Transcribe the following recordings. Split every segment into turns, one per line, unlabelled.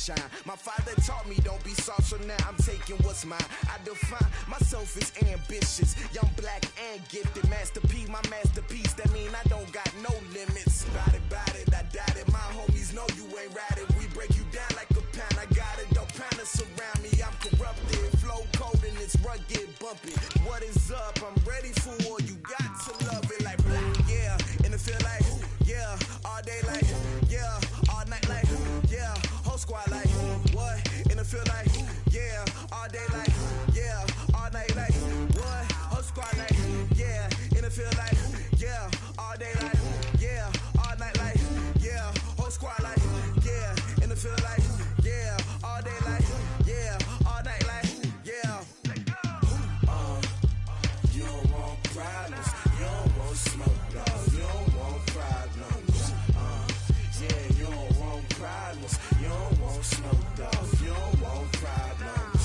shine. My father taught me don't be soft, so now I'm taking what's mine. I define myself as ambitious, young, black, and gifted. Master P, my masterpiece, that mean I don't got no limits. Bout it, I doubt it. My homies know you ain't ratted. We break you down like a pound. I got it, don't pound to surround me. I'm corrupted, flow cold and it's rugged, bumpy. What is up? I'm ready for war. You got to love it like black, yeah. And it feel like, yeah. All day like, yeah. All night like, yeah. Whole squad like, what? And it feel like, yeah. All day like, yeah. All night like, what? Whole squad like, yeah. And it feel like, yeah. All day like, yeah. All night like, yeah. Whole squad like, yeah. And it feel like, yeah. All day like, yeah. All night like, yeah. You don't want problems. You don't want smoke, dog. You don't want problems. Yeah, you don't want problems. You don't want smoke, dog. You don't want problems.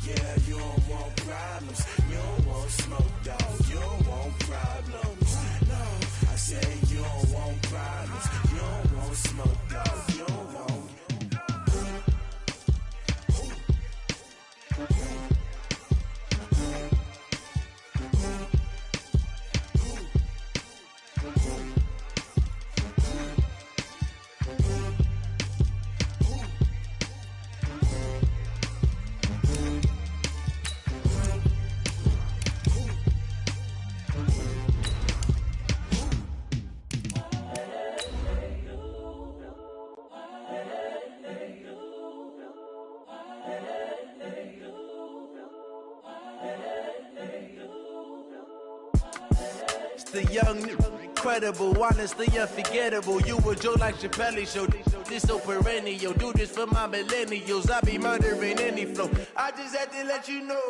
Yeah, you don't want problems. You don't want smoke, dog. You don't want problems. No, I say you don't want problems. You don't want smoke, dog. You don't want.
The young, incredible, honestly unforgettable. You a Joe like Chappelle show. This so perennial. Do this for my millennials. I be murdering any flow. I just had to let you know.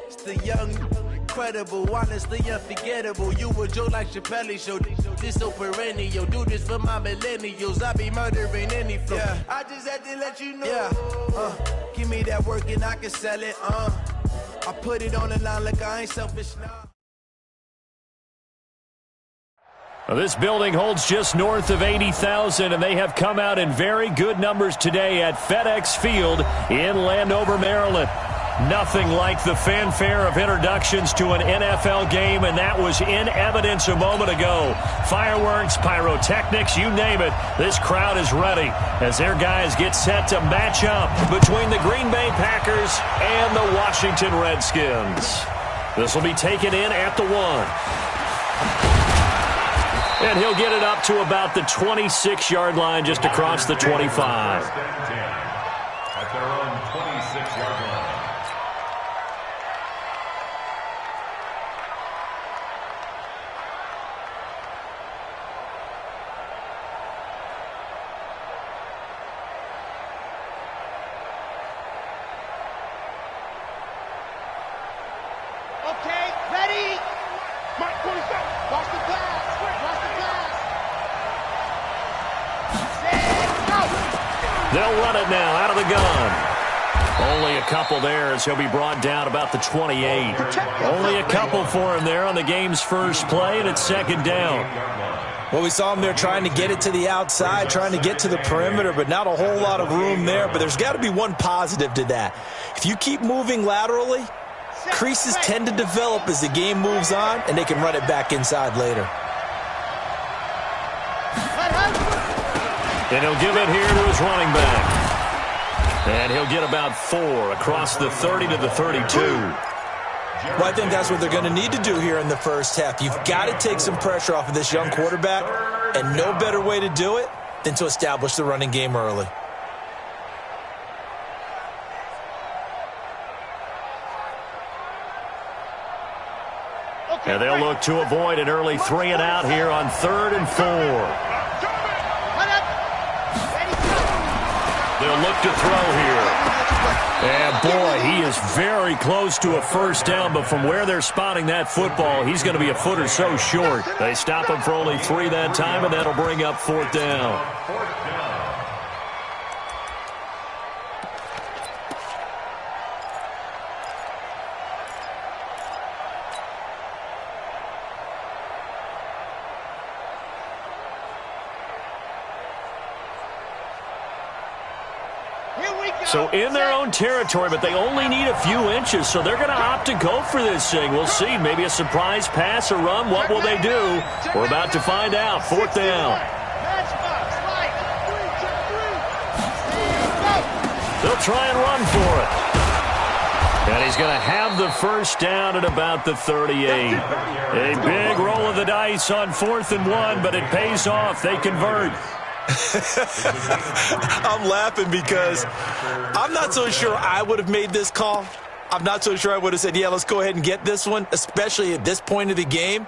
It's the young, incredible, honestly unforgettable. You a Joe like Chappelle show. This so perennial. Do this for my millennials. I be murdering any flow. Yeah. I just had to let you know. Yeah. Give me that work and I can sell it. I put it on the line like I ain't selfish now.
Well, this building holds just north of 80,000, and they have come out in very good numbers today at FedEx Field in Landover, Maryland. Nothing like the fanfare of introductions to an NFL game, and that was in evidence a moment ago. Fireworks, pyrotechnics, you name it. This crowd is ready as their guys get set to match up between the Green Bay Packers and the Washington Redskins. This will be taken in at the 1. And he'll get it up to about the 26-yard line, just across the 25.
At their own 26-yard line.
Okay, ready? Mark 47. Watch the glass.
They'll run it now out of the gun. Only a couple there as he'll be brought down about the 28. Only a couple for him there on the game's first play, and it's second down.
Well, we saw him there trying to get it to the outside, trying to get to the perimeter, but not a whole lot of room there. But there's got to be one positive to that. If you keep moving laterally, creases tend to develop as the game moves on, and they can run it back inside later.
And he'll give it here to his running back. And he'll get about 4 across the 30 to the 32.
Well, I think that's what they're going to need to do here in the first half. You've got to take some pressure off of this young quarterback, and no better way to do it than to establish the running game early.
And they'll look to avoid an early 3 and out here on 3rd and 4. They'll look to throw here. And, boy, he is very close to a first down, but from where they're spotting that football, he's going to be a foot or so short. They stop him for only 3 that time, and that'll bring up 4th down. So in their own territory, but they only need a few inches, so they're going to opt to go for this thing. We'll see. Maybe a surprise pass or run. What will they do? We're about to find out. 4th down. They'll try and run for it. And he's going to have the first down at about the 38. A big roll of the dice on 4th and 1, but it pays off. They convert.
I'm laughing because I'm not so sure I would have made this call. I'm not so sure I would have said, yeah, let's go ahead and get this one, especially at this point of the game.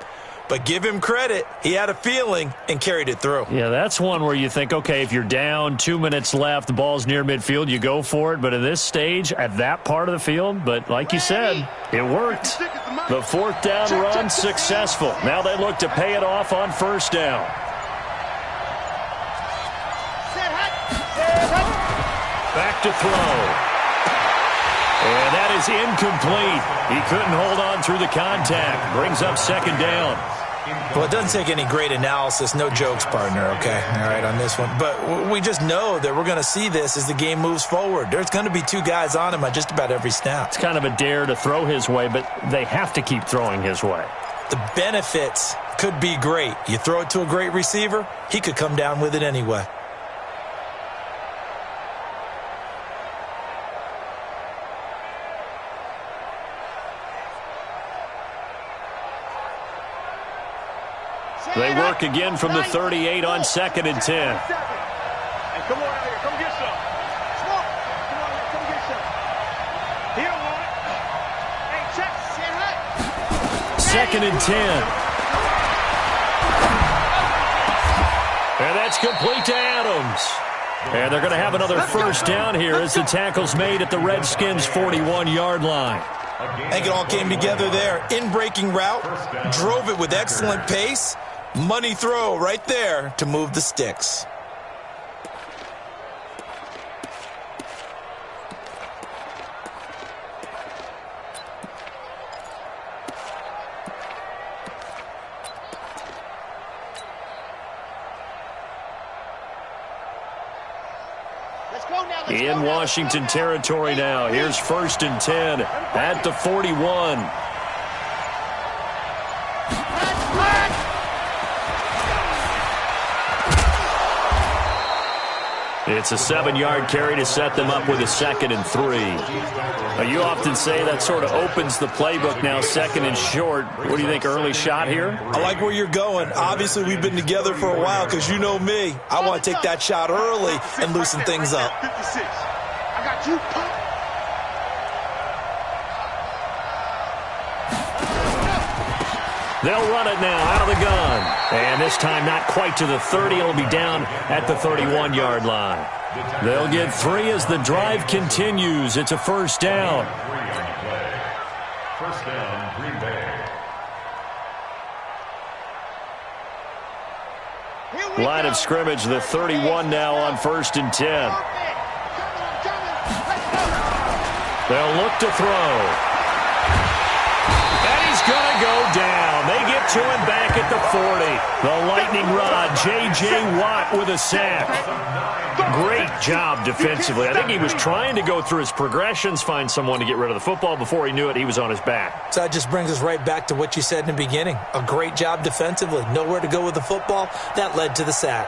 But give him credit. He had a feeling and carried it through.
Yeah, that's one where you think, okay, if you're down, 2 minutes left, the ball's near midfield, you go for it. But at this stage, at that part of the field, but like you said, it worked. The 4th down run successful. Now they look to pay it off on 1st down. Back to throw. And that is incomplete. He couldn't hold on through the contact. Brings up 2nd down.
Well, it doesn't take any great analysis. No jokes, partner, okay? All right, on this one. But we just know that we're going to see this as the game moves forward. There's going to be 2 guys on him on just about every snap.
It's kind of a dare to throw his way, but they have to keep throwing his way.
The benefits could be great. You throw it to a great receiver, he could come down with it anyway.
They work again from the 38 on 2nd and 10.
Hey, come on out here. Come get some. Come on out here. Come get some. He don't want it. Hey, check.
2nd and 10. And that's complete to Adams. And they're going to have another first down here as the tackle's made at the Redskins' 41-yard line.
I think it all came together there. In-breaking route, drove it with excellent pace. Money throw right there to move the sticks.
In Washington territory now. Here's 1st and 10 at the 41. It's a 7-yard carry to set them up with a 2nd and 3. Now, you often say that sort of opens the playbook now, 2nd and short. What do you think, early shot here?
I like where you're going. Obviously, we've been together for a while because you know me. I want to take that shot early and loosen things up.
56. I got you.
They'll run it now out of the gun. And this time not quite to the 30. It'll be down at the 31-yard line. They'll get 3 as the drive continues. It's a first down.
First down, Green Bay.
Line of scrimmage, the 31 now on 1st and 10. They'll look to throw. And he's going to go down. They get to him back at the 40. The lightning rod, J.J. Watt with a sack. Great job defensively. I think he was trying to go through his progressions, find someone to get rid of the football. Before he knew it, he was on his back.
So that just brings us right back to what you said in the beginning. A great job defensively. Nowhere to go with the football. That led to the sack.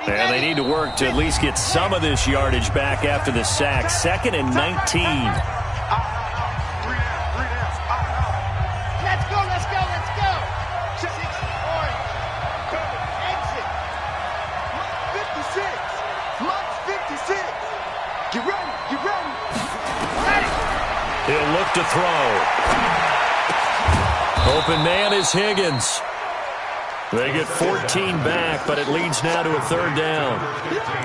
And they need to work to at least get some of this yardage back after the sack. 2nd and 19.
Let's go. 6 orange. Exit. 56. Lunch 56. Get ready.
He'll look to throw. Open man is Higgins. They get 14 back, but it leads now to a 3rd down.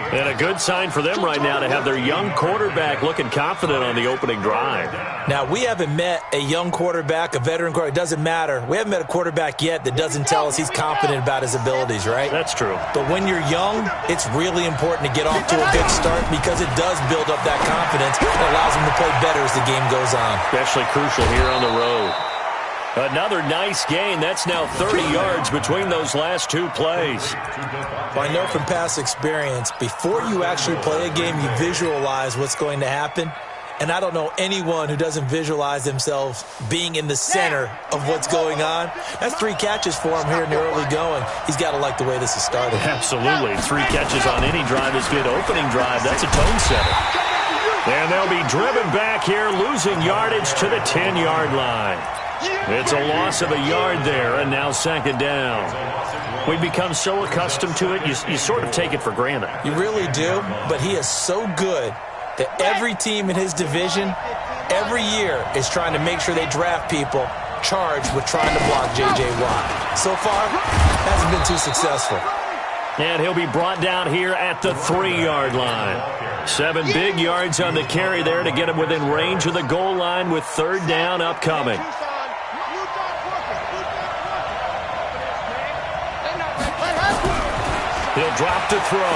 And a good sign for them right now to have their young quarterback looking confident on the opening drive.
Now, we haven't met a young quarterback, a veteran quarterback. It doesn't matter. We haven't met a quarterback yet that doesn't tell us he's confident about his abilities, right?
That's true.
But when you're young, it's really important to get off to a good start because it does build up that confidence. It allows them to play better as the game goes on.
Especially crucial here on the road. Another nice gain. That's now 30 yards between those last two plays.
Well, I know from past experience, before you actually play a game, you visualize what's going to happen. And I don't know anyone who doesn't visualize themselves being in the center of what's going on. That's 3 catches for him here in the early going. He's got to like the way this has started.
Absolutely. 3 catches on any drive is good. Opening drive, that's a tone setter. And they'll be driven back here, losing yardage to the 10-yard line. It's a loss of a yard there, and now second down. We've become so accustomed to it, you sort of take it for granted.
You really do, but he is so good that every team in his division, every year, is trying to make sure they draft people charged with trying to block J.J. Watt. So far, hasn't been too successful.
And he'll be brought down here at the 3-yard line. 7 big yards on the carry there to get him within range of the goal line with third down upcoming. He'll drop to throw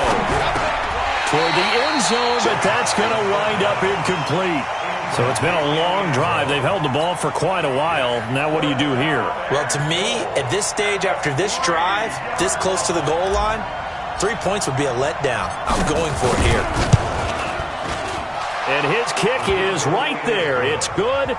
toward the end zone, but that's going to wind up incomplete. So it's been a long drive. They've held the ball for quite a while. Now what do you do here?
Well, to me, at this stage, after this drive, this close to the goal line, 3 points would be a letdown. I'm going for it here.
And his kick is right there. It's good.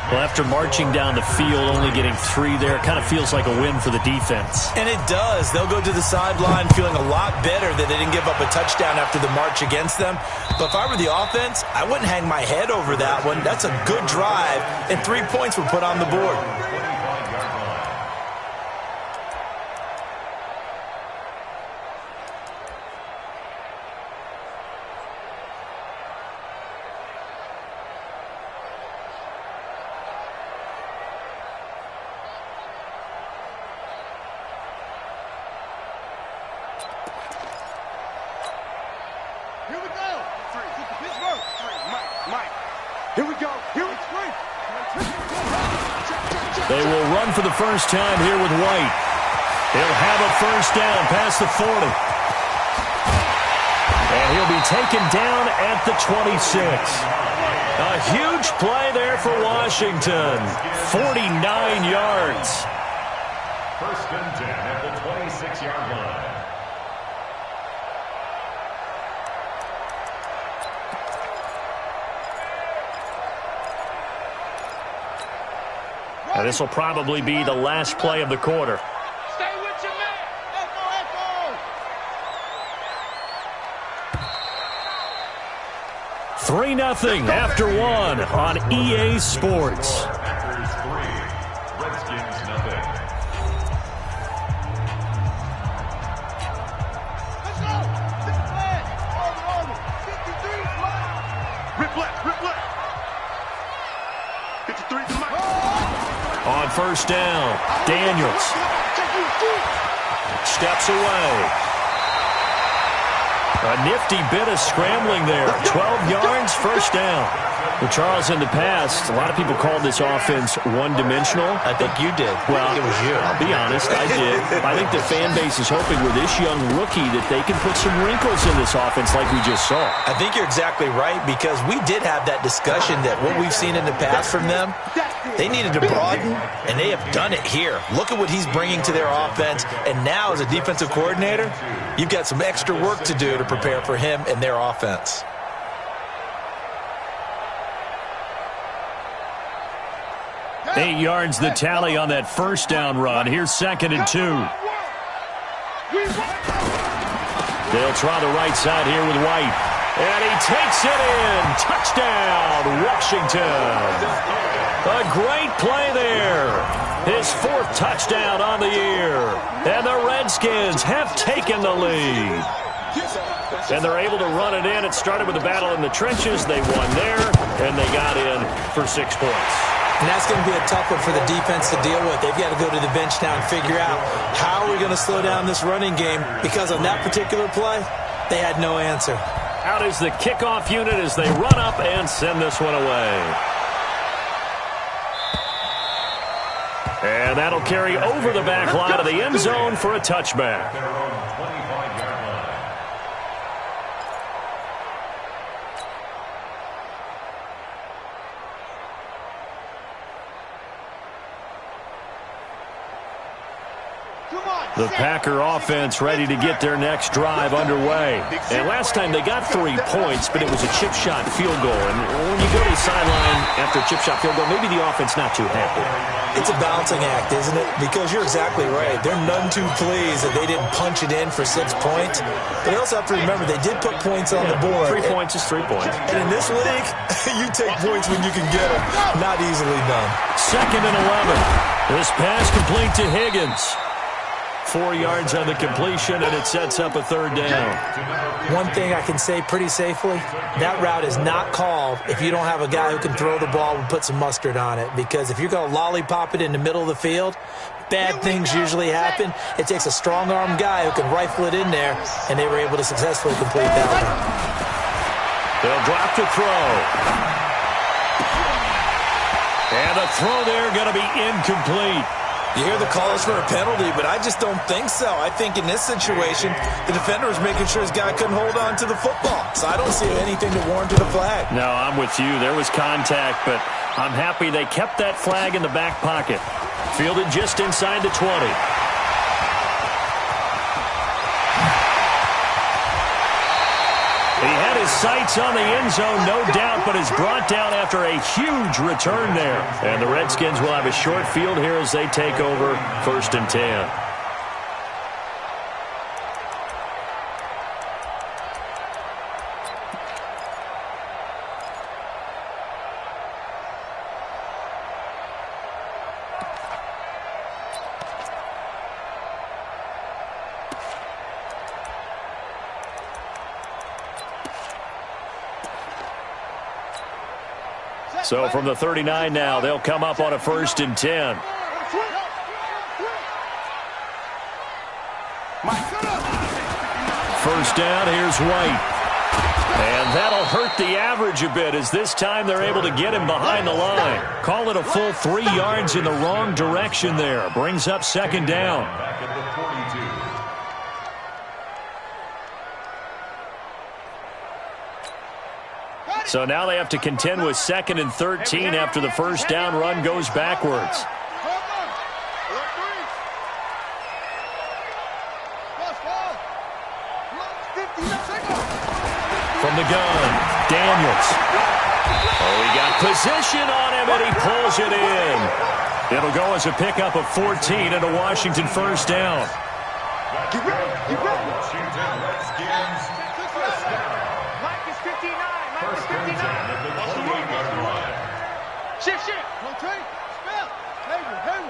Well, after marching down the field, only getting 3 there, it kind of feels like a win for the defense.
And it does. They'll go to the sideline feeling a lot better that they didn't give up a touchdown after the march against them. But if I were the offense, I wouldn't hang my head over that one. That's a good drive, and 3 points were put on the board.
They will run for the first time here with White. He'll have a first down past the 40. And he'll be taken down at the 26. A huge play there for Washington. 49 yards.
First and 10 at the 26-yard line.
And this will probably be the last play of the quarter.
Stay with your man. Echo,
3-0 after 1 on EA Sports.
Packers 3, Redskins 0.
Let's go. Sit the flag. Order. 53 smile. Rip left. 53 smile.
On first down, Daniels steps away. A nifty bit of scrambling there. 12 yards, first down. Well, Charles, in the past, a lot of people called this offense one-dimensional.
I think you did.
Well,
it was you.
I'll be honest, I did. I think the fan base is hoping with this young rookie that they can put some wrinkles in this offense like we just saw.
I think you're exactly right, because we did have that discussion that what we've seen in the past from them, they needed to broaden, and they have done it here. Look at what he's bringing to their offense, and now as a defensive coordinator, you've got some extra work to do to prepare for him and their offense.
Eight yards the tally on that first down run. Here's second and 2. They'll try the right side here with White. And he takes it in. Touchdown, Washington. A great play there. His 4th touchdown on the year. And the Redskins have taken the lead. And they're able to run it in. It started with a battle in the trenches. They won there, and they got in for 6 points.
And that's going to be a tough one for the defense to deal with. They've got to go to the bench now and figure out how are we going to slow down this running game, because on that particular play, they had no answer.
Out is the kickoff unit as they run up and send this one away. And that'll carry over the back line of the end zone for a touchback.
Their own 25-yard line.
The Packer offense ready to get their next drive underway. And last time they got 3 points, but it was a chip shot field goal. And when you go to the sideline after a chip shot field goal, maybe the offense not too happy.
It's a balancing act, isn't it? Because you're exactly right. They're none too pleased that they didn't punch it in for 6 points. But they also have to remember they did put points on the board.
3 points is 3 points.
And in this league, you take points when you can get them. Not easily done.
2nd and 11. This pass complete to Higgins. 4 yards on the completion, and it sets up a 3rd down.
One thing I can say pretty safely, that route is not called if you don't have a guy who can throw the ball and put some mustard on it. Because if you're going to lollipop it in the middle of the field, bad things usually happen. It takes a strong-arm guy who can rifle it in there, and they were able to successfully complete that one.
They'll drop to throw. And the throw there going to be incomplete.
You hear the calls for a penalty, but I just don't think so. I think in this situation, the defender was making sure his guy couldn't hold on to the football. So I don't see anything to warrant a flag.
No, I'm with you. There was contact, but I'm happy they kept that flag in the back pocket. Fielded just inside the 20. He had his sights on the end zone, no doubt, but is brought down after a huge return there. And the Redskins will have a short field here as they take over 1st and 10. So from the 39 now, they'll come up on a 1st and 10. First down, here's White. And that'll hurt the average a bit as this time they're able to get him behind the line. Call it a full 3 yards in the wrong direction there. Brings up 2nd down.
Back at the 42.
So now they have to contend with 2nd and 13 after the first down run goes backwards. From the gun, Daniels. Oh, he got position on him, and he pulls it in. It'll go as a pickup of 14 and a Washington 1st down.
Get ready, get ready. Washington Redskins, 1st down.
Mike is 59. Mike is 59.
At the 28-yard line.
Shift, shift. Rotate. Spell. Hayward.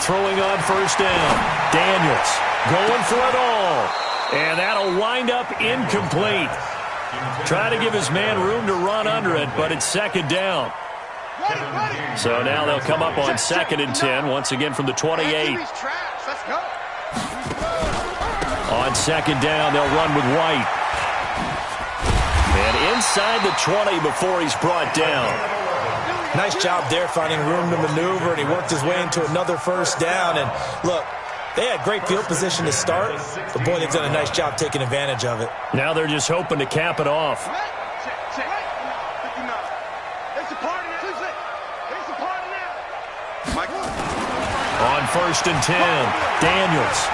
Throwing on 1st down. Daniels going for it all. And that'll wind up incomplete. Trying to give his man room to run under it, but it's 2nd down. So now they'll come up on 2nd and 10, once again from the 28. On 2nd down, they'll run with White. And inside the 20 before he's brought down.
Nice job there finding room to maneuver, and he worked his way into another 1st down. And look, they had great field position to start, but boy, they've done a nice job taking advantage of it.
Now they're just hoping to cap it off. On 1st and 10, Daniels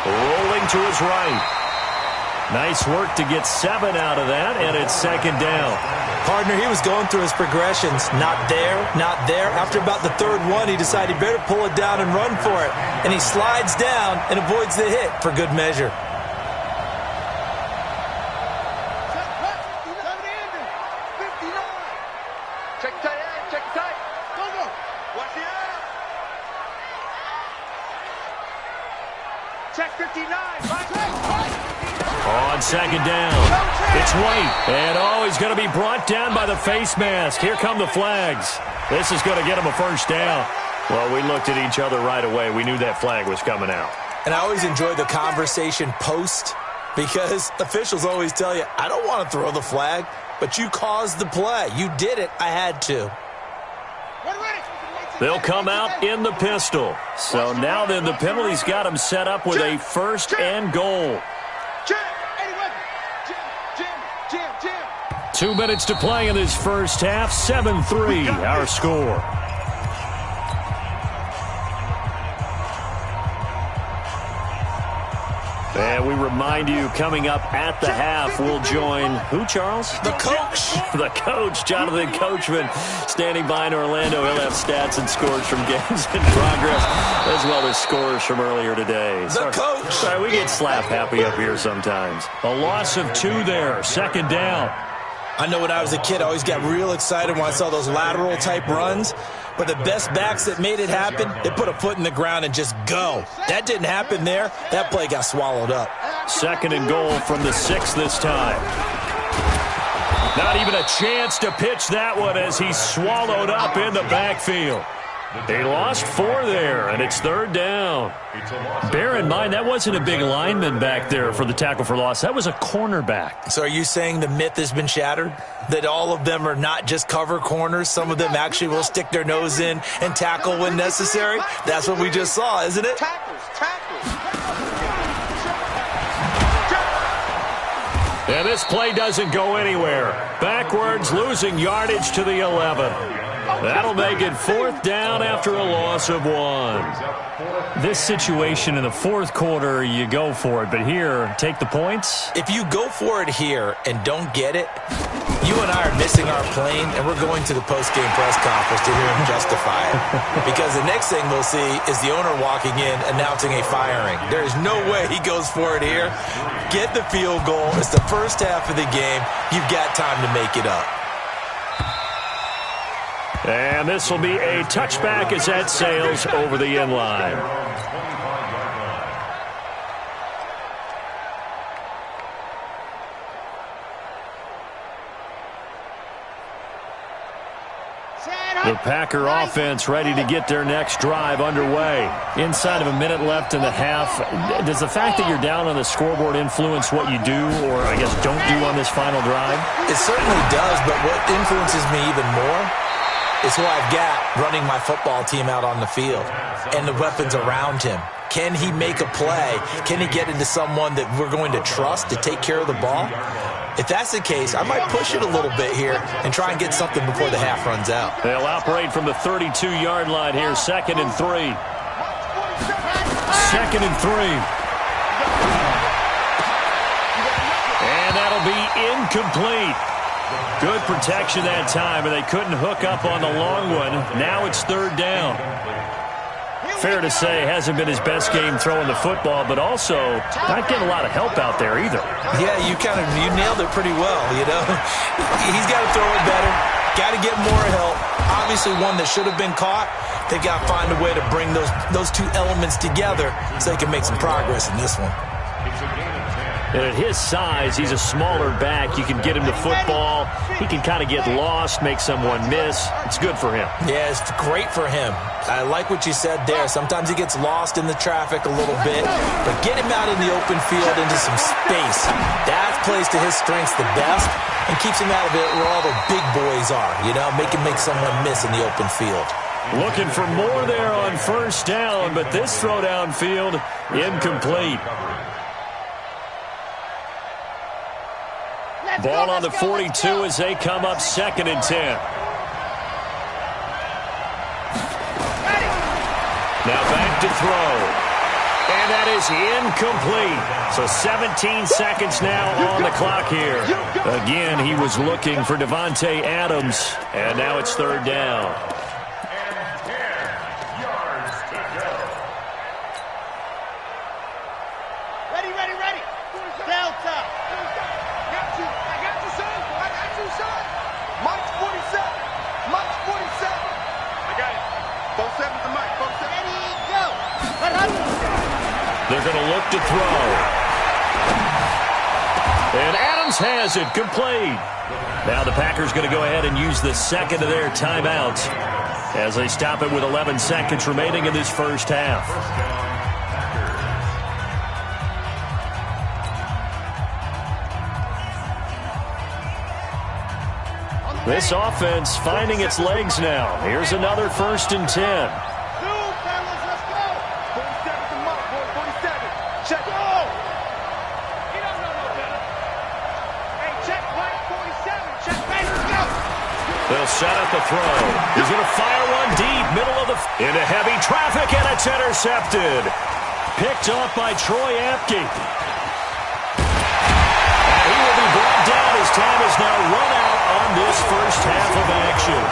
rolling to his right. Nice work to get 7 out of that, and it's 2nd down.
Partner, he was going through his progressions. Not there, not there. After about the 3rd one, he decided he better pull it down and run for it. And he slides down and avoids the hit for good measure.
Check tight, check tight. Go. Watch the end. Check 59.
On 2nd down, it's White. And he's going to be brought down by the face mask. Here come the flags. This is going to get him a 1st down. Well, we looked at each other right away. We knew that flag was coming out.
And I always enjoy the conversation post, because officials always tell you, I don't want to throw the flag, but you caused the play. You did it. I had to.
They'll come out in the pistol. So now then the penalty's got him set up with a 1st and goal. 2 minutes to play in this first half. 7-3 our score. And we remind you, coming up at the half, we'll join who, Charles?
The coach.
The coach, Jonathan Coachman, standing by in Orlando. He'll have stats and scores from games in progress, as well as scores from earlier today.
The coach.
Sorry, we get slap happy up here sometimes. A loss of 2 there, second down.
I know when I was a kid, I always got real excited when I saw those lateral-type runs. But the best backs that made it happen, they put a foot in the ground and just go. That didn't happen there. That play got swallowed up.
Second and goal from the 6 this time. Not even a chance to pitch that one as he's swallowed up in the backfield. They lost 4 there, and it's third down. Bear in mind, that wasn't a big lineman back there for the tackle for loss. That was a cornerback.
So are you saying the myth has been shattered? That all of them are not just cover corners? Some of them actually will stick their nose in and tackle when necessary? That's what we just saw, isn't it?
And this play doesn't go anywhere. Backwards, losing yardage to the 11. That'll make it fourth down after a loss of 1. This situation in the fourth quarter, you go for it. But here, take the points.
If you go for it here and don't get it, you and I are missing our plane, and we're going to the post-game press conference to hear him justify it. Because the next thing we'll see is the owner walking in announcing a firing. There is no way he goes for it here. Get the field goal. It's the first half of the game. You've got time to make it up.
And this will be a touchback as that sails over the end line. The Packer offense ready to get their next drive underway. Inside of a minute left in the half. Does the fact that you're down on the scoreboard influence what you do, or I guess don't do on this final drive?
It certainly does, but what influences me even more is who I've got running my football team out on the field and the weapons around him. Can he make a play? Can he get into someone that we're going to trust to take care of the ball? If that's the case, I might push it a little bit here and try and get something before the half runs out.
They'll operate from the 32-yard line here, 2nd and 3. 2nd and 3. And that'll be incomplete. Good protection that time, and they couldn't hook up on the long one. Now it's third down. Fair to say, hasn't been his best game throwing the football, but also not getting a lot of help out there either.
Yeah, you nailed it pretty well, you know. He's got to throw it better, got to get more help. Obviously one that should have been caught. They've got to find a way to bring those two elements together so they can make some progress in this one.
And at his size, he's a smaller back. You can get him to football. He can kind of get lost, make someone miss. It's good for him.
Yeah, it's great for him. I like what you said there. Sometimes he gets lost in the traffic a little bit, but get him out in the open field into some space. That plays to his strengths the best and keeps him out of it where all the big boys are, you know, make someone miss in the open field.
Looking for more there on first down, but this throw downfield incomplete. Ball on the 42 as they come up 2nd and 10. Now back to throw. And that is incomplete. So 17 seconds now on the clock here. Again, he was looking for Devontae Adams. And now it's third down. They're going to look to throw. And Adams has it complete. Now the Packers going to go ahead and use the second of their timeouts as they stop it with 11 seconds remaining in this first half. This offense finding its legs now. Here's another 1st and 10. They'll set up a throw. He's going to fire one deep, middle of the... into heavy traffic, and it's intercepted. picked off by Troy Apke. And he will be brought down as time is now run out on this first half of action.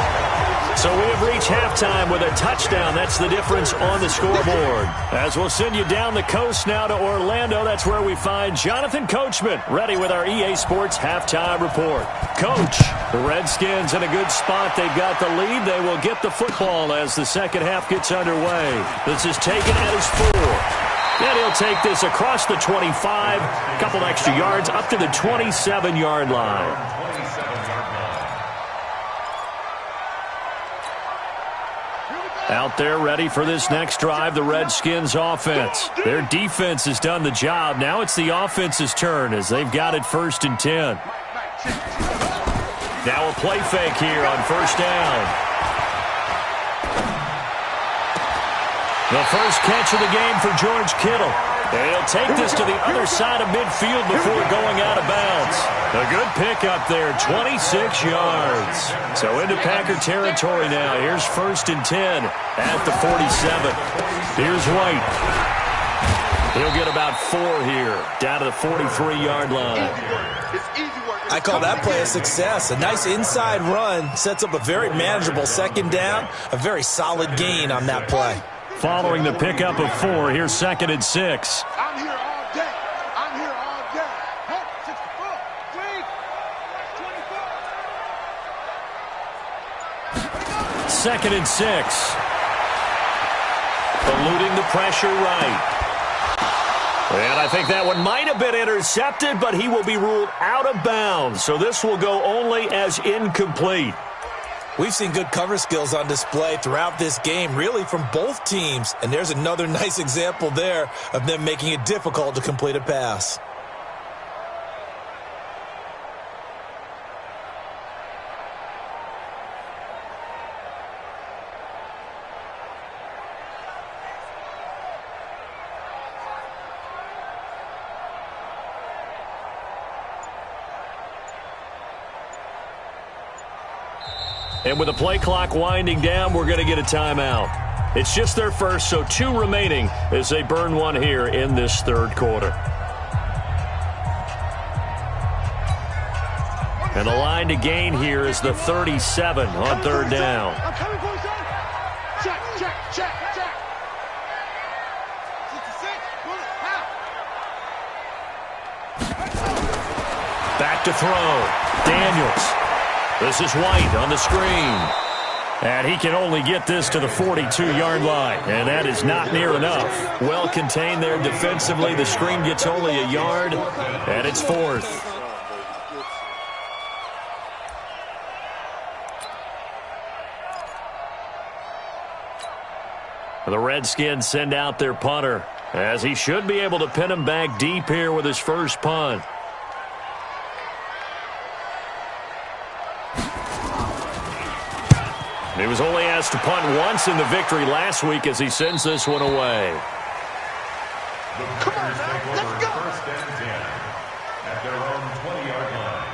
So we have reached halftime with a touchdown. That's the difference on the scoreboard. As we'll send you down the coast now to Orlando, that's where we find Jonathan Coachman ready with our EA Sports halftime report. Coach, the Redskins in a good spot. They've got the lead. They will get the football as the second half gets underway. This is taken at his 4. And he'll take this across the 25, a couple extra yards up to the 27-yard line. Out there ready for this next drive, the Redskins offense. Their defense has done the job. Now it's the offense's turn as they've got it 1st and 10. Now a play fake here on 1st down. The first catch of the game for George Kittle. He'll take this to the other side of midfield before going out of bounds. A good pickup there, 26 yards. So into Packer territory now. Here's 1st and 10 at the 47. Here's White. He'll get about 4 here, down to the 43-yard line.
I call that play a success. A nice inside run sets up a very manageable 2nd down. A very solid gain on that play.
Following the pickup of 4, here's 2nd and 6.
I'm here all day. I'm here all day. Hey, 64,
24. 2nd and 6. Eluding the pressure right. And I think that one might have been intercepted, but he will be ruled out of bounds. So this will go only as incomplete.
We've seen good cover skills on display throughout this game, really from both teams. And there's another nice example there of them making it difficult to complete a pass.
And with the play clock winding down, we're going to get a timeout. It's just their first, so 2 remaining as they burn one here in this 3rd quarter. And the line to gain here is the 37 on 3rd down.
I'm coming for you, son. Check. 66,
Back to throw. Daniels. This is White on the screen. And he can only get this to the 42-yard line. And that is not near enough. Well contained there defensively. The screen gets only a yard. And it's 4th. The Redskins send out their punter, as he should be able to pin him back deep here with his first punt. He was only asked to punt once in the victory last week as he sends this one away.
Come on, man. Let's go.
1st and 10 at their own 20-yard line.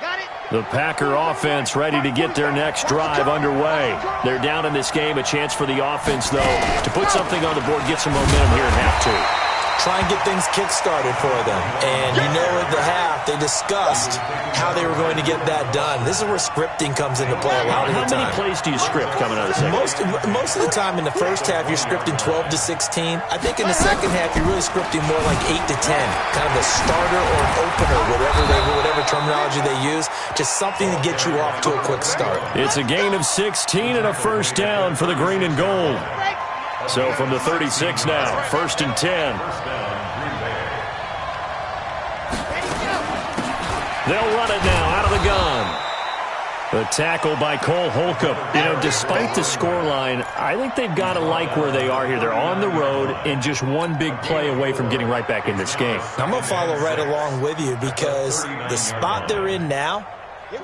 Got it.
The Packer offense ready to get their next drive underway. They're down in this game. A chance for the offense, though, to put something on the board, get some momentum here in half 2.
Try and get things kick-started for them. And you know at the half, they discussed how they were going to get that done. This is where scripting comes into play a lot of the time.
How many plays do you script coming out of the second?
Most of the time in the first half, you're scripting 12 to 16. I think in the second half, you're really scripting more like 8 to 10. Kind of a starter or an opener, whatever terminology they use. Just something to get you off to a quick start.
It's a gain of 16 and a first down for the green and gold. So from the 36 now, 1st and 10. They'll run it now out of the gun. The tackle by Cole Holcomb. You know, despite the scoreline, I think they've got to like where they are here. They're on the road and just one big play away from getting right back in this game.
I'm going to follow right along with you because the spot they're in now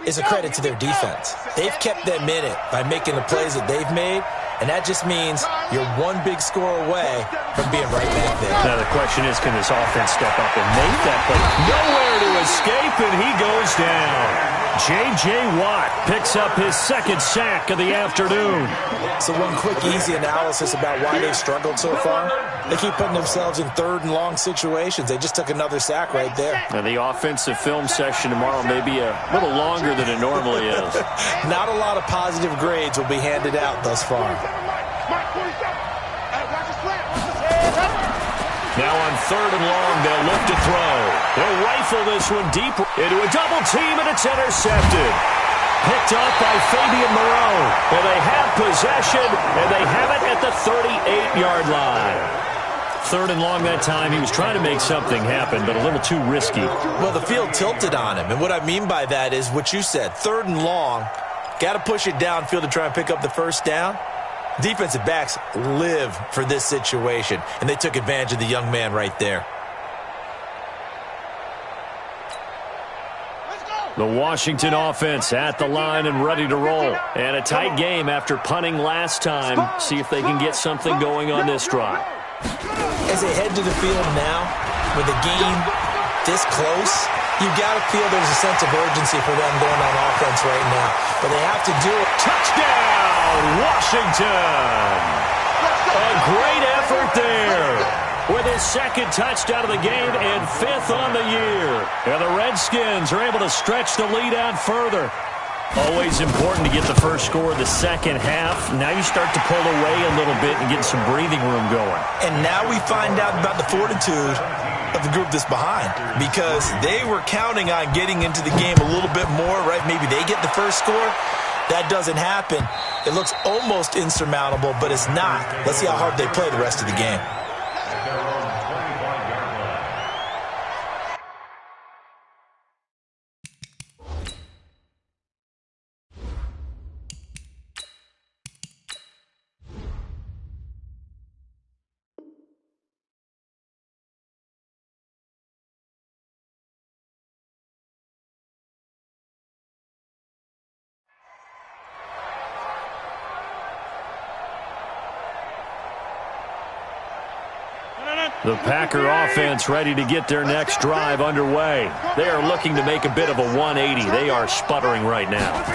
is a credit to their defense. They've kept them in it by making the plays that they've made. And that just means you're one big score away from being right back there.
Now the question is, can this offense step up and make that play? Nowhere to escape, and he goes down. J.J. Watt picks up his second sack of the afternoon.
So one quick, easy analysis about why they've struggled so far. They keep putting themselves in third and long situations. They just took another sack right there.
And the offensive film session tomorrow may be a little longer than it normally is.
Not a lot of positive grades will be handed out thus far.
Now on third and long, they'll look to throw. They'll rifle this one deep into a double team, and it's intercepted. Picked up by Fabian Moreau. And they have possession, and they have it at the 38-yard line. Third and long that time. He was trying to make something happen, but a little too risky.
Well, the field tilted on him, and what I mean by that is what you said. Third and long, got to push it downfield to try and pick up the first down. Defensive backs live for this situation, and they took advantage of the young man right there.
The Washington offense at the line and ready to roll. And a tight game after punting last time. See if they can get something going on this drive.
As they head to the field now, with the game this close, you got to feel there's a sense of urgency for them going on offense right now. But they have to do it.
Touchdown, Washington! A great effort there with his second touchdown of the game and fifth on the year. And the Redskins are able to stretch the lead out further. Always important to get the first score of the second half. Now you start to pull away a little bit and get some breathing room going.
And now we find out about the fortitude of the group that's behind, because they were counting on getting into the game a little bit more, right? Maybe they get the first score. That doesn't happen. It looks almost insurmountable, but it's not. Let's see how hard they play the rest of the game.
The Packer offense ready to get their next drive underway. They are looking to make a bit of a 180. They are sputtering right now.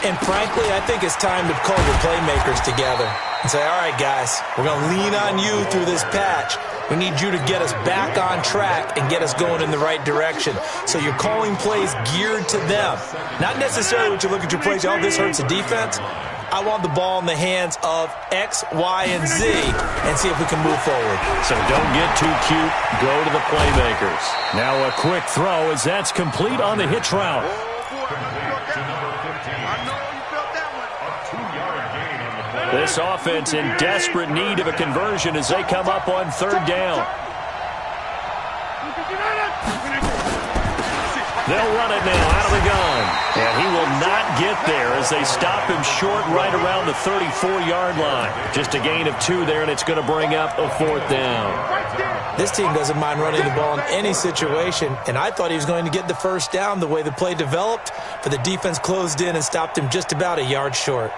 And frankly, I think it's time to call your playmakers together and say, all right, guys, we're going to lean on you through this patch. We need you to get us back on track and get us going in the right direction. So you're calling plays geared to them. Not necessarily what you look at your plays, oh, this hurts the defense. I want the ball in the hands of X, Y, and Z and see if we can move forward.
So don't get too cute. Go to the playmakers. Now a quick throw as that's complete on the hitch route. This offense in desperate need of a conversion as they come up on third down. They'll run it now out of the gun. And he will not get there as they stop him short right around the 34-yard line. Just a gain of 2 there, and it's going to bring up a fourth down.
This team doesn't mind running the ball in any situation, and I thought he was going to get the first down the way the play developed, but the defense closed in and stopped him just about a yard short.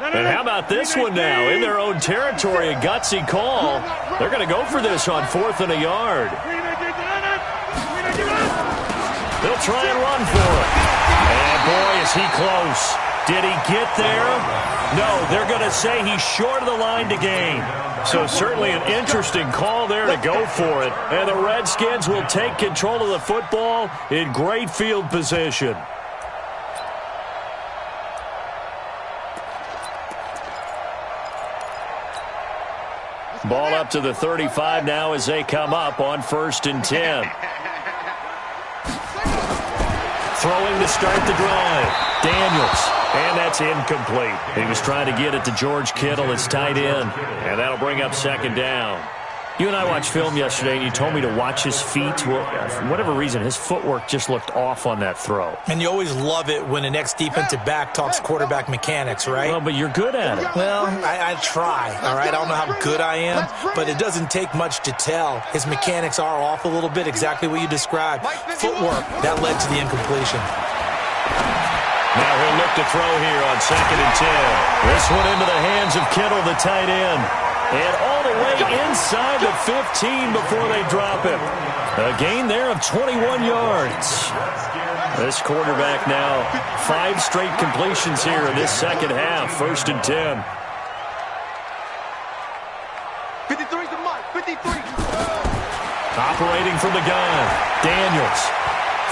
And how about this one now? In their own territory, a gutsy call. They're going to go for this on 4th and a yard. They'll try and run for it. And boy, is he close. Did he get there? No, they're going to say he's short of the line to gain. So certainly an interesting call there to go for it. And the Redskins will take control of the football in great field position. Ball up to the 35 now as they come up on 1st and 10. Throwing to start the drive. Daniels. And that's incomplete. He was trying to get it to George Kittle, his tight end. And that'll bring up 2nd down. You and I watched film yesterday, and you told me to watch his feet. Well, for whatever reason, his footwork just looked off on that throw.
And you always love it when the next defensive back talks quarterback mechanics, right?
Well, but you're good at it.
Well, I try, all right? I don't know how good I am, but it doesn't take much to tell. His mechanics are off a little bit, exactly what you described. Footwork, that led to the incompletion.
Now he'll look to throw here on 2nd and 10. This one into the hands of Kittle, the tight end. And all the way inside the 15 before they drop him. A gain there of 21 yards. This quarterback now 5 straight completions here in this second half. 1st and 10.
53 to Mike. 53.
Operating from the gun. Daniels.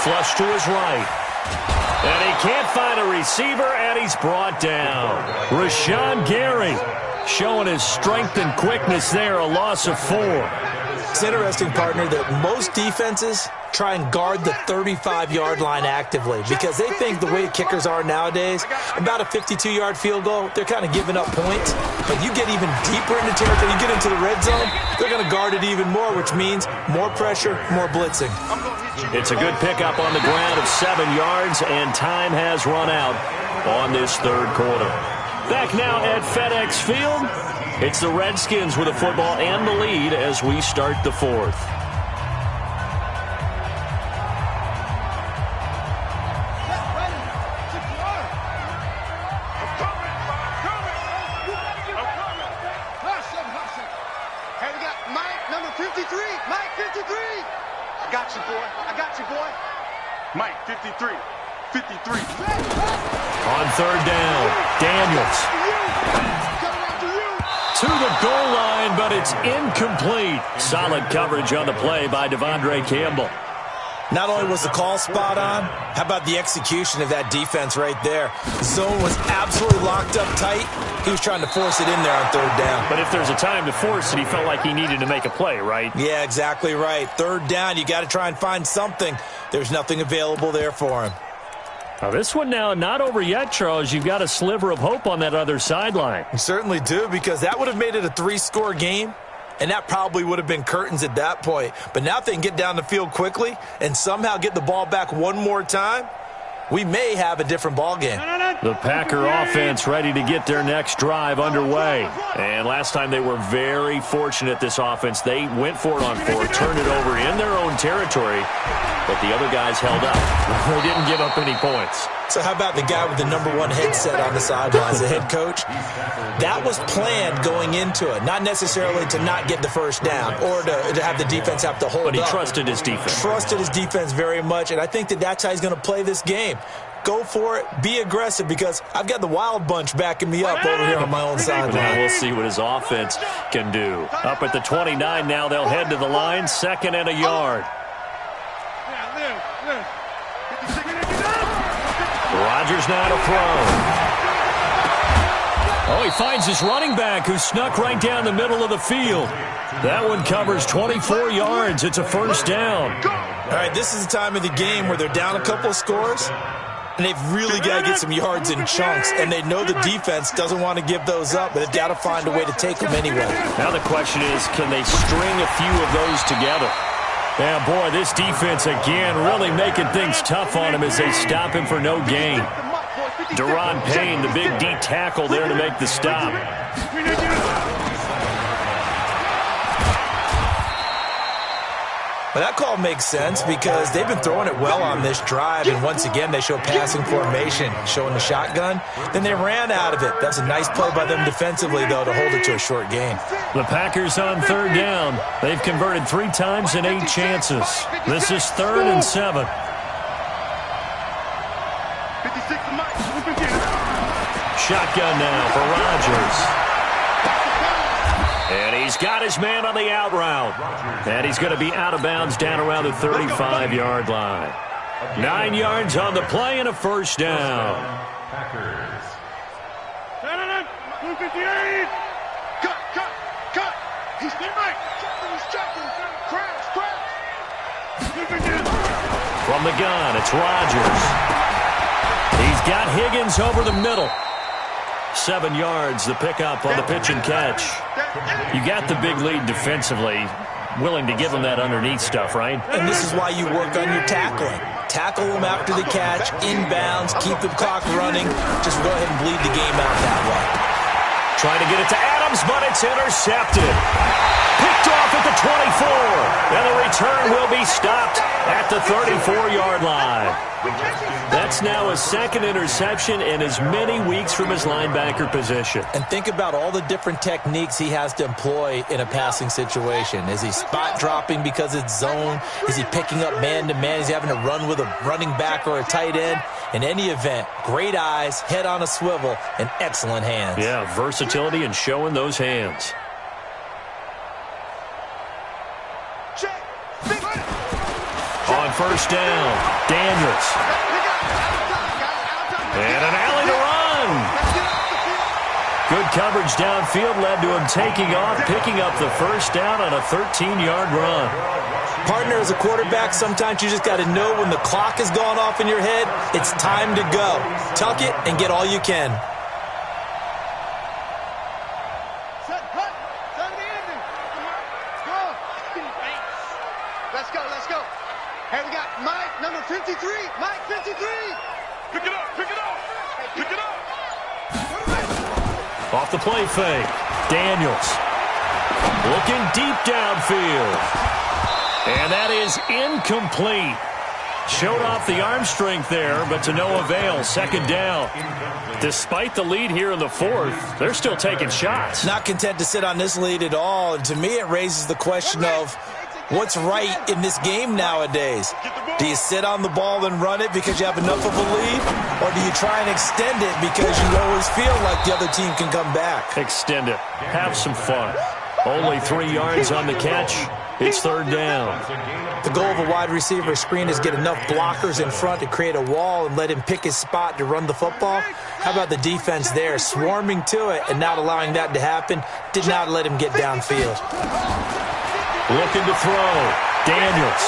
Flush to his right. And he can't find a receiver, and he's brought down. Rashawn Gary showing his strength and quickness there, a loss of 4.
It's interesting, partner, that most defenses try and guard the 35-yard line actively because they think the way kickers are nowadays, about a 52-yard field goal, they're kind of giving up points. But you get even deeper into territory, you get into the red zone, they're going to guard it even more, which means more pressure, more blitzing.
It's a good pickup on the ground of 7 yards, and time has run out on this third quarter. Back now at FedEx Field, it's the Redskins with the football and the lead as we start the fourth.
Hey, we got Mike, number 53. Mike, 53. I got you, boy. I got you, boy. Mike, 53. 53.
On 3rd down, Daniels to the goal line, but it's incomplete. Solid coverage on the play by Devondre Campbell.
Not only was the call spot on, how about the execution of that defense right there? The zone was absolutely locked up tight. He was trying to force it in there on 3rd down.
But if there's a time to force it, he felt like he needed to make a play, right?
Yeah, exactly right. 3rd down, you got to try and find something. There's nothing available there for him.
Now this one now not over yet, Charles. You've got a sliver of hope on that other sideline.
You certainly do, because that would have made it a 3-score game, and that probably would have been curtains at that point. But now if they can get down the field quickly and somehow get the ball back one more time, we may have a different ball game.
The Packer offense ready to get their next drive underway. And last time they were very fortunate, this offense. They went for it on 4, turned it over in their own territory, but the other guys held up. They didn't give up any points.
So how about the guy with the #1 headset on the sidelines, the head coach? That was planned going into it, not necessarily to not get the first down or to have the defense have to hold up.
But he trusted his defense.
Trusted his defense very much, and I think that that's how he's going to play this game. Go for it, be aggressive, because I've got the wild bunch backing me up over here on my own sideline.
We'll see what his offense can do. Up at the 29 now, they'll head to the line, 2nd and a yard. Rodgers now to throw. Oh, he finds his running back who snuck right down the middle of the field. That one covers 24 yards. It's a 1st down.
All right, this is the time of the game where they're down a couple of scores, and they've really got to get some yards in chunks, and they know the defense doesn't want to give those up, but they've got to find a way to take them anyway.
Now the question is, can they string a few of those together? Yeah, boy, this defense again really making things tough on him as they stop him for no gain. Deron Payne, the big D tackle there to make the stop.
Well, that call makes sense because they've been throwing it well on this drive, and once again they show passing formation, showing the shotgun. Then they ran out of it. That's a nice play by them defensively, though, to hold it to a short gain.
The Packers on 3rd down. They've converted 3 times in 8 chances. This is 3rd and 7.
56 to Mike.
Shotgun now for Rodgers. And he's got his man on the out route. And he's going to be out of bounds down around the 35-yard line. 9 yards on the play and a 1st down.
Packers.
158. Cut. He's right. He's checking. Crash.
From the gun, it's Rodgers. He's got Higgins over the middle. 7 yards, the pickup on the pitch and catch. You got the big lead defensively. Willing to give them that underneath stuff, right?
And this is why you work on your tackling. Tackle them after the catch, inbounds, keep the clock running. Just go ahead and bleed the game out that way.
Trying to get it to Adams, but it's intercepted. Picked off at the 24. And the return will be stopped at the 34-yard line. That's now a second interception in as many weeks from his linebacker position.
And think about all the different techniques he has to employ in a passing situation. Is he spot dropping because it's zone? Is he picking up man-to-man? Is he having to run with a running back or a tight end? In any event, great eyes, head on a swivel, and excellent hands.
Yeah, versatility and showing those hands. On first down, Daniels. And an alley to run. Good coverage downfield led to him taking off, picking up the first down on a 13-yard run.
Partner, as a quarterback, sometimes you just got to know when the clock has gone off in your head, it's time to go. Tuck it and get all you can.
Let's go. Hey, we got Mike, number 53. Mike, 53. Pick it up. Pick it up.
Off the play fake, Daniels. Looking deep downfield. And that is incomplete. Showed off the arm strength there, but to no avail. Second down. Despite the lead here in the fourth, they're still taking shots.
Not content to sit on this lead at all. And to me, it raises the question of what's right in this game nowadays. Do you sit on the ball and run it because you have enough of a lead? Or do you try and extend it because you always feel like the other team can come back?
Extend it. Have some fun. Only 3 yards on the catch. It's third down.
The goal of a wide receiver screen is get enough blockers in front to create a wall and let him pick his spot to run the football. How about the defense there, swarming to it and not allowing that to happen? Did not let him get downfield.
Looking to throw. Daniels.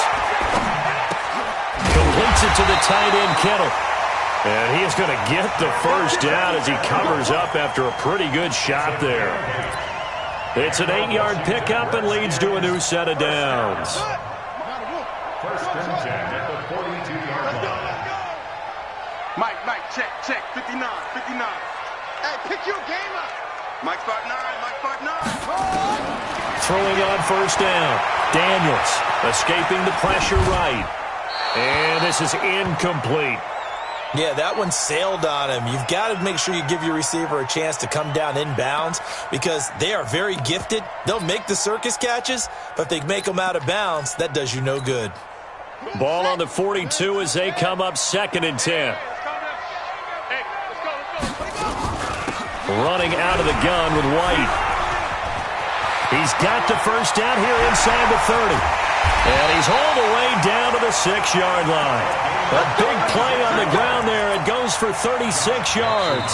Completes it to the tight end, Kittle. And he is going to get the first down as he covers up after a pretty good shot there. It's an 8-yard pickup and leads to a new set of downs.
First and 10 at the 42-yard line.
Mike, check, 59. Hey, pick your game up. Mike 5'9".
Throwing on first down. Daniels escaping the pressure right. And this is incomplete.
Yeah, that one sailed on him. You've got to make sure you give your receiver a chance to come down inbounds because they are very gifted. They'll make the circus catches, but if they make them out of bounds, that does you no good.
Ball on the 42 as they come up second and 10. Running out of the gun with White. He's got the first down here inside the 30. And he's hauled away down to the 6-yard line. A big play on the ground there. It goes for 36 yards.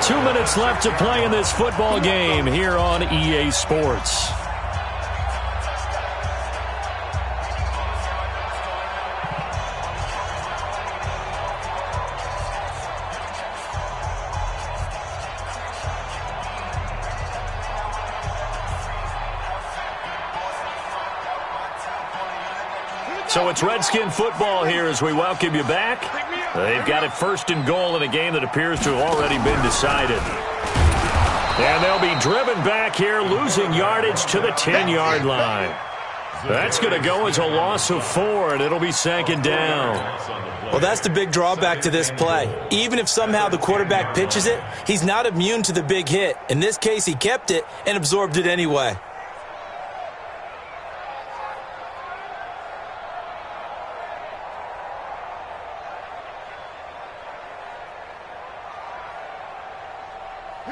2 minutes left to play in this football game here on EA Sports. So it's Redskin football here as we welcome you back. They've got it first and goal in a game that appears to have already been decided. And they'll be driven back here, losing yardage to the 10-yard line. That's going to go as a loss of 4, and it'll be second down.
Well, that's the big drawback to this play. Even if somehow the quarterback pitches it, he's not immune to the big hit. In this case, he kept it and absorbed it anyway.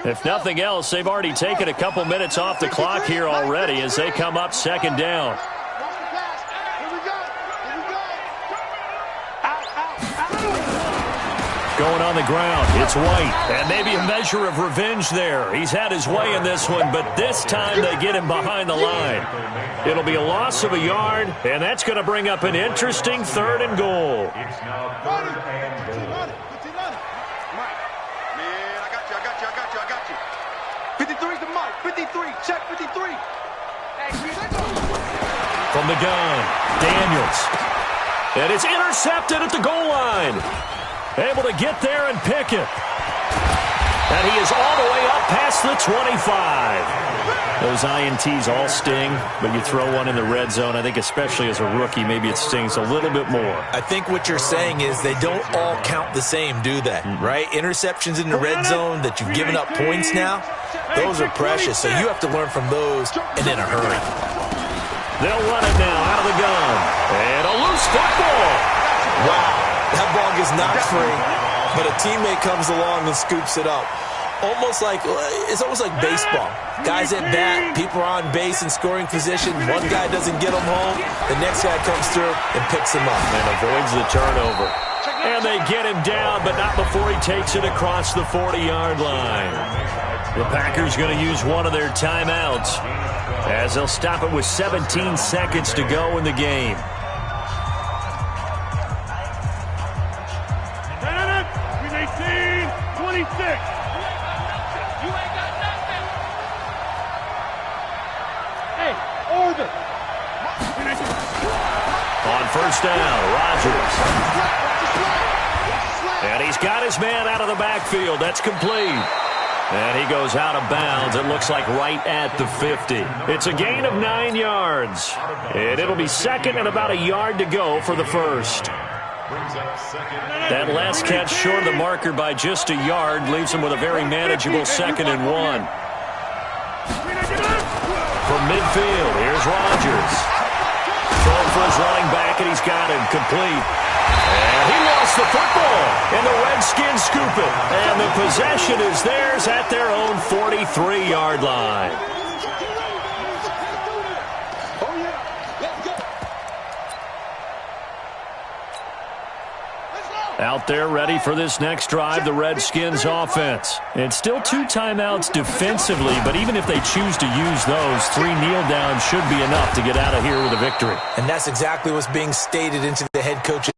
If nothing else, they've already taken a couple minutes off the clock here already as they come up second down. Going on the ground, it's White, and maybe a measure of revenge there. He's had his way in this one, but this time they get him behind the line. It'll be a loss of a yard, and that's going to bring up an interesting third and goal.
It's now third and goal.
the gun. Daniels. And it's intercepted at the goal line. Able to get there and pick it. And he is all the way up past the 25. Those INTs all sting, but you throw one in the red zone, I think especially as a rookie, maybe it stings a little bit more.
I think what you're saying is they don't all count the same, do they? Right? Interceptions in the red zone that you've given up points now, those are precious, so you have to learn from those and in a hurry.
They'll run it now out of the gun. And a loose football.
Wow, that ball gets knocked free, but a teammate comes along and scoops it up. It's almost like baseball. Guys at bat, people are on base in scoring position. One guy doesn't get them home. The next guy comes through and picks him up.
And avoids the turnover. And they get him down, but not before he takes it across the 40-yard line. The Packers going to use one of their timeouts as they'll stop it with 17 seconds to go in the game. On first down, Rodgers. And he's got his man out of the backfield. That's complete. And he goes out of bounds, it looks like right at the 50. It's a gain of 9 yards. And it'll be second and about a yard to go for the first. That last catch short of the marker by just a yard leaves him with a very manageable 2nd and 1. From midfield, here's Rodgers. Throwing for his running back, and he's got him complete. And he lost the football, and the Redskins scoop it. And the possession is theirs at their own 43-yard line. Out there ready for this next drive, the Redskins offense. And still 2 timeouts defensively, but even if they choose to use those, 3 kneel downs should be enough to get out of here with a victory.
And that's exactly what's being stated into the head coach's